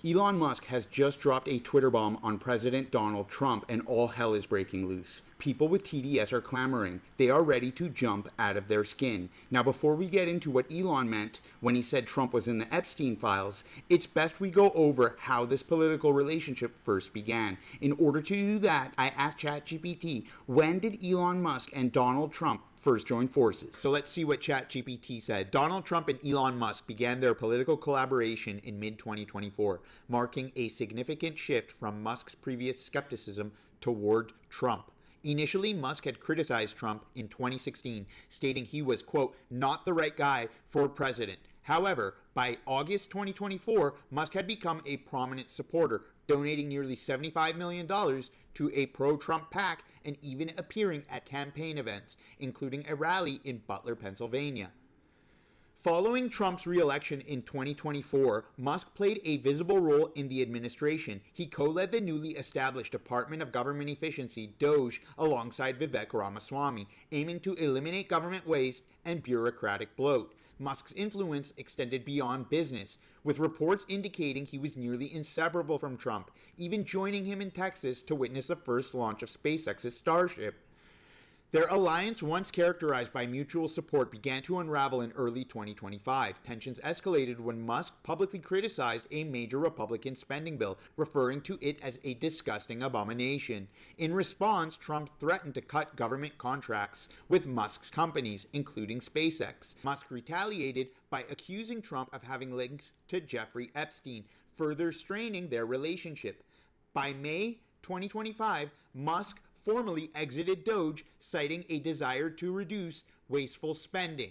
Elon Musk has just dropped a Twitter bomb on President Donald Trump, and all hell is breaking loose. People with TDS are clamoring. They are ready to jump out of their skin. Now, before we get into what Elon meant when he said Trump was in the Epstein Files, it's best we go over how this political relationship first began. In order to do that, I asked Chatgpt, when did Elon Musk and Donald Trump first join forces? So let's see what Chatgpt said. Donald Trump and Elon Musk began their political collaboration in mid-2024, marking a significant shift from Musk's previous skepticism toward Trump. Initially, Musk had criticized Trump in 2016, stating he was, quote, not the right guy for president. However, by August 2024, Musk had become a prominent supporter, donating nearly $75 million to a pro-Trump PAC and even appearing at campaign events, including a rally in Butler, Pennsylvania. Following Trump's re-election in 2024, Musk played a visible role in the administration. He co-led the newly established Department of Government Efficiency, DOGE, alongside Vivek Ramaswamy, aiming to eliminate government waste and bureaucratic bloat. Musk's influence extended beyond business, with reports indicating he was nearly inseparable from Trump, even joining him in Texas to witness the first launch of SpaceX's Starship. Their alliance, once characterized by mutual support, began to unravel in early 2025. Tensions escalated when Musk publicly criticized a major Republican spending bill, referring to it as a disgusting abomination. In response, Trump threatened to cut government contracts with Musk's companies, including SpaceX. Musk retaliated by accusing Trump of having links to Jeffrey Epstein, further straining their relationship. By May 2025, Musk formally exited DOGE, citing a desire to reduce wasteful spending.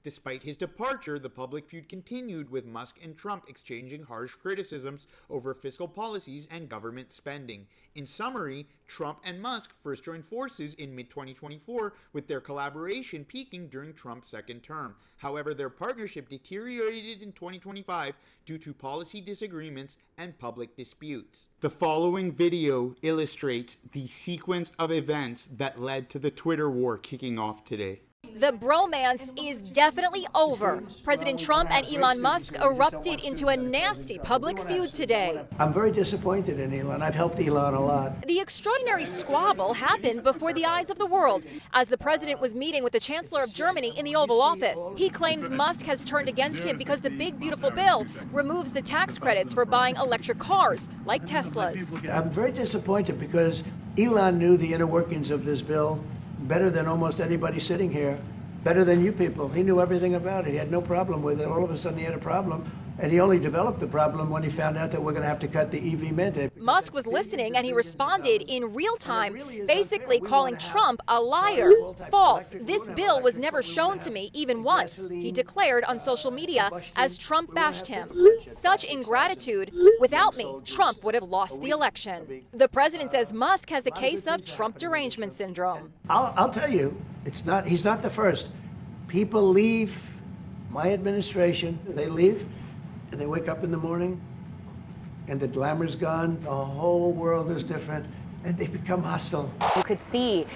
Despite his departure, the public feud continued, with Musk and Trump exchanging harsh criticisms over fiscal policies and government spending. In summary, Trump and Musk first joined forces in mid-2024, with their collaboration peaking during Trump's second term. However, their partnership deteriorated in 2025 due to policy disagreements and public disputes. The following video illustrates the sequence of events that led to the Twitter war kicking off today. The bromance is definitely over. President Trump and Elon Musk erupted into a nasty public feud today. I'm very disappointed in Elon. I've helped Elon a lot. The extraordinary squabble happened before the eyes of the world as the president was meeting with the Chancellor of Germany in the Oval Office. He claims Musk has turned against him because the big, beautiful bill removes the tax credits for buying electric cars, like Teslas. I'm very disappointed because Elon knew the inner workings of this bill better than almost anybody sitting here, better than you people. He knew everything about it. He had no problem with it. All of a sudden he had a problem, and he only developed the problem when he found out that we're going to have to cut the EV mandate. Musk was listening, and he responded in real time, basically calling Trump a liar. False. This bill was never shown to me even once, he declared on social media as Trump bashed him. Such ingratitude. Without me, Trump would have lost the election. The president says Musk has a case of Trump derangement syndrome. I'll tell you, he's not the first. People leave my administration, they leave, and they wake up in the morning, and the glamour's gone, the whole world is different, and they become hostile. You could see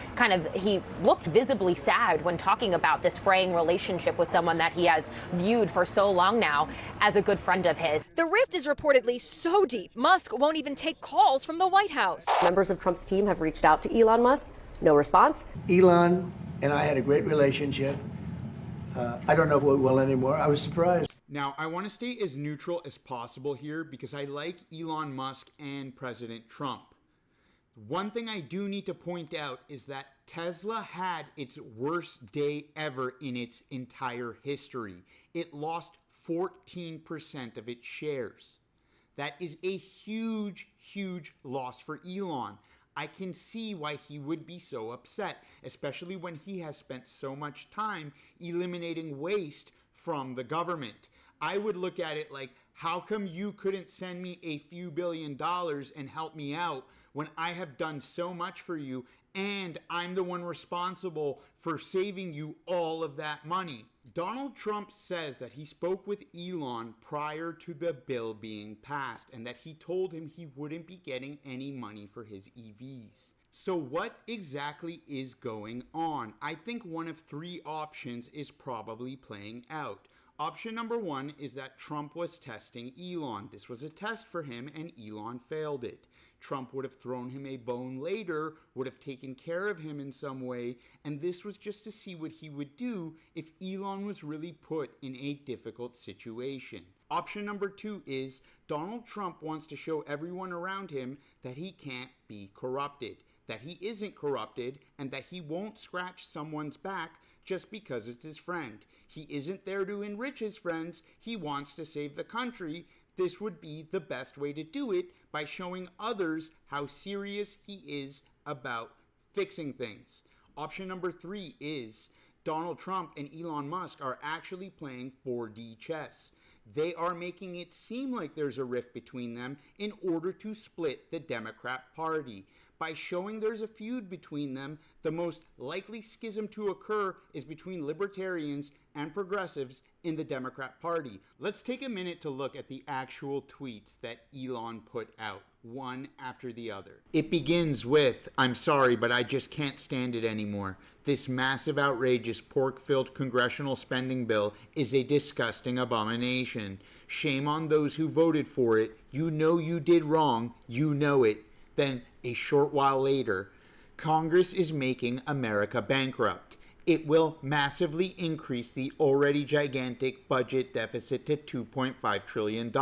he looked visibly sad when talking about this fraying relationship with someone that he has viewed for so long now as a good friend of his. The rift is reportedly so deep, Musk won't even take calls from the White House. Members of Trump's team have reached out to Elon Musk. No response. Elon and I had a great relationship. I don't know if we will anymore. I was surprised. Now, I want to stay as neutral as possible here because I like Elon Musk and President Trump. One thing I do need to point out is that Tesla had its worst day ever in its entire history. It lost 14% of its shares. That is a huge, huge loss for Elon. I can see why he would be so upset, especially when he has spent so much time eliminating waste from the government. I would look at it like, how come you couldn't send me a few $1 billion and help me out when I have done so much for you and I'm the one responsible for saving you all of that money? Donald Trump says that he spoke with Elon prior to the bill being passed and that he told him he wouldn't be getting any money for his EVs. So what exactly is going on? I think one of three options is probably playing out. Option number 1 is that Trump was testing Elon. This was a test for him and Elon failed it. Trump would have thrown him a bone later, would have taken care of him in some way, and this was just to see what he would do if Elon was really put in a difficult situation. Option number 2 is Donald Trump wants to show everyone around him that he can't be corrupted, that he isn't corrupted, and that he won't scratch someone's back just because it's his friend. He isn't there to enrich his friends. He wants to save the country. This would be the best way to do it, by showing others how serious he is about fixing things. Option number 3 is Donald Trump and Elon Musk are actually playing 4D chess. They are making it seem like there's a rift between them in order to split the Democrat Party. By showing there's a feud between them, the most likely schism to occur is between libertarians and progressives in the Democrat Party. Let's take a minute to look at the actual tweets that Elon put out, one after the other. It begins with, "I'm sorry, but I just can't stand it anymore. This massive, outrageous, pork-filled congressional spending bill is a disgusting abomination. Shame on those who voted for it. You know you did wrong. You know it." Then, a short while later, "Congress is making America bankrupt. It will massively increase the already gigantic budget deficit to $2.5 trillion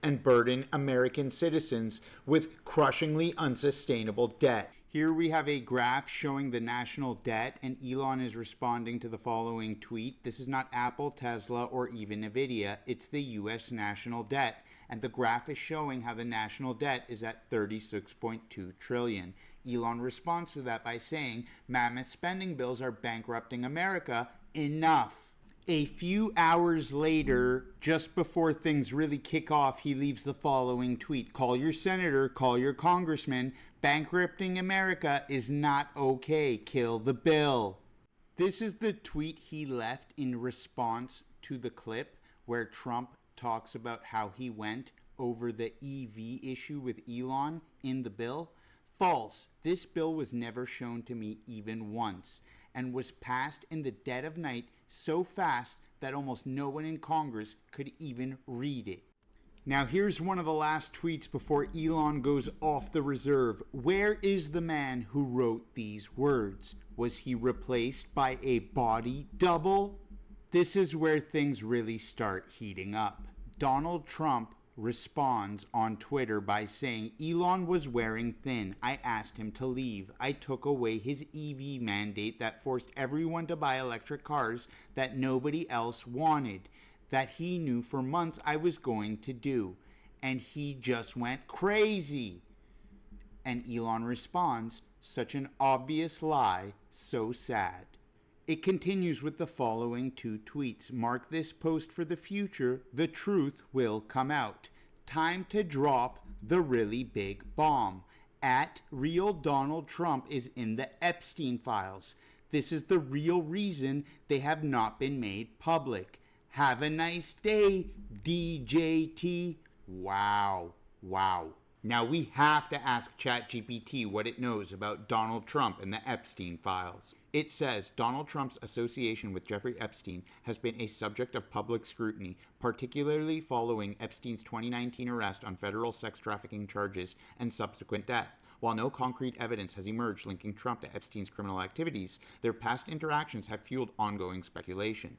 and burden American citizens with crushingly unsustainable debt." Here we have a graph showing the national debt, and Elon is responding to the following tweet. This is not Apple, Tesla, or even Nvidia. It's the U.S. national debt. And the graph is showing how the national debt is at $36.2 trillion. Elon responds to that by saying, "Mammoth spending bills are bankrupting America. Enough." A few hours later, just before things really kick off, he leaves the following tweet. "Call your senator, call your congressman. Bankrupting America is not okay. Kill the bill." This is the tweet he left in response to the clip where Trump talks about how he went over the EV issue with Elon in the bill. False. This bill was never shown to me even once, and was passed in the dead of night so fast that almost no one in Congress could even read it. Now here's one of the last tweets before Elon goes off the reserve. "Where is the man who wrote these words? Was he replaced by a body double?" This is where things really start heating up. Donald Trump responds on Twitter by saying, "Elon was wearing thin. I asked him to leave. I took away his EV mandate that forced everyone to buy electric cars that nobody else wanted, that he knew for months I was going to do. And he just went crazy." And Elon responds, "Such an obvious lie, so sad." It continues with the following 2 tweets. "Mark this post for the future. The truth will come out. Time to drop the really big bomb. At real Donald Trump is in the Epstein Files. This is the real reason they have not been made public. Have a nice day, DJT." Wow. Wow. Now we have to ask Chatgpt what it knows about Donald Trump and the Epstein Files. It says Donald Trump's association with Jeffrey Epstein has been a subject of public scrutiny, particularly following Epstein's 2019 arrest on federal sex trafficking charges and subsequent death. While no concrete evidence has emerged linking Trump to Epstein's criminal activities, their past interactions have fueled ongoing speculation.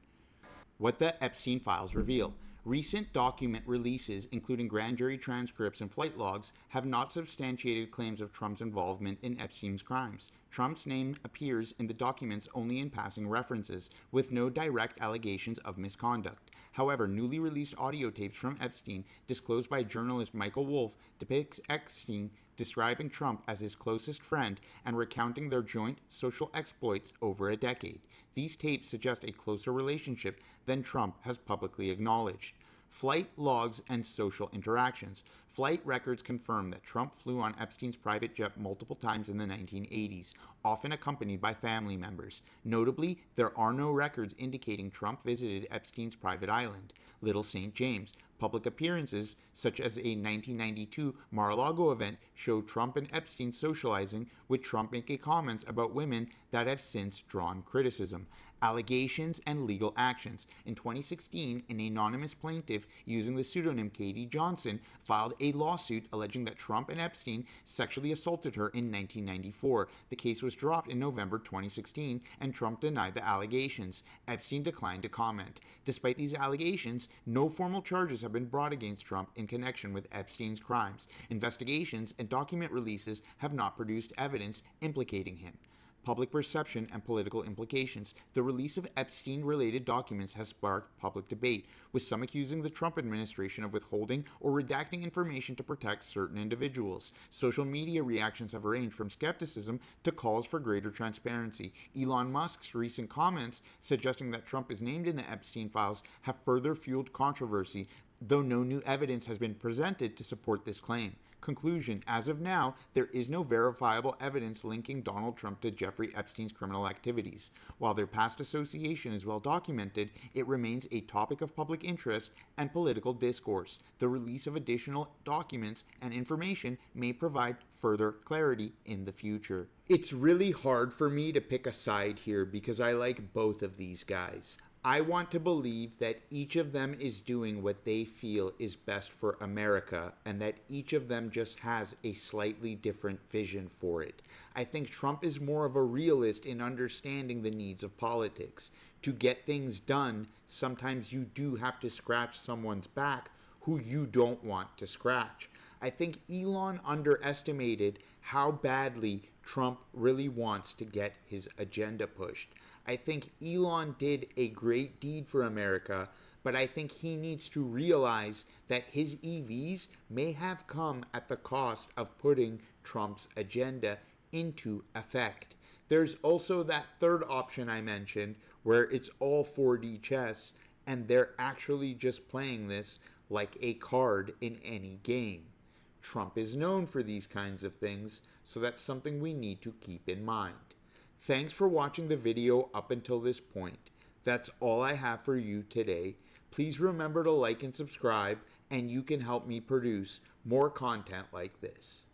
What the Epstein Files reveal. Recent document releases, including grand jury transcripts and flight logs, have not substantiated claims of Trump's involvement in Epstein's crimes. Trump's name appears in the documents only in passing references, with no direct allegations of misconduct. However, newly released audio tapes from Epstein, disclosed by journalist Michael Wolff, depicts Epstein describing Trump as his closest friend and recounting their joint social exploits over a decade. These tapes suggest a closer relationship than Trump has publicly acknowledged. Flight logs and social interactions. Flight records confirm that Trump flew on Epstein's private jet multiple times in the 1980s, often accompanied by family members. Notably, there are no records indicating Trump visited Epstein's private island, Little St. James. Public appearances, such as a 1992 Mar-a-Lago event, show Trump and Epstein socializing, with Trump making comments about women that have since drawn criticism. allegations, and legal actions. In 2016, an anonymous plaintiff using the pseudonym Katie Johnson filed a lawsuit alleging that Trump and Epstein sexually assaulted her in 1994. The case was dropped in November 2016, and Trump denied the allegations. Epstein declined to comment. Despite these allegations, no formal charges have been brought against Trump in connection with Epstein's crimes. Investigations and document releases have not produced evidence implicating him. Public perception and political implications. The release of Epstein-related documents has sparked public debate, with some accusing the Trump administration of withholding or redacting information to protect certain individuals. Social media reactions have ranged from skepticism to calls for greater transparency. Elon Musk's recent comments suggesting that Trump is named in the Epstein Files have further fueled controversy, though no new evidence has been presented to support this claim. Conclusion: as of now, there is no verifiable evidence linking Donald Trump to Jeffrey Epstein's criminal activities. While their past association is well documented, it remains a topic of public interest and political discourse. The release of additional documents and information may provide further clarity in the future. It's really hard for me to pick a side here because I like both of these guys. I want to believe that each of them is doing what they feel is best for America, and that each of them just has a slightly different vision for it. I think Trump is more of a realist in understanding the needs of politics. To get things done, sometimes you do have to scratch someone's back who you don't want to scratch. I think Elon underestimated how badly Trump really wants to get his agenda pushed. I think Elon did a great deed for America, but I think he needs to realize that his EVs may have come at the cost of putting Trump's agenda into effect. There's also that third option I mentioned, where it's all 4D chess, and they're actually just playing this like a card in any game. Trump is known for these kinds of things, so that's something we need to keep in mind. Thanks for watching the video up until this point. That's all I have for you today. Please remember to like and subscribe, and you can help me produce more content like this.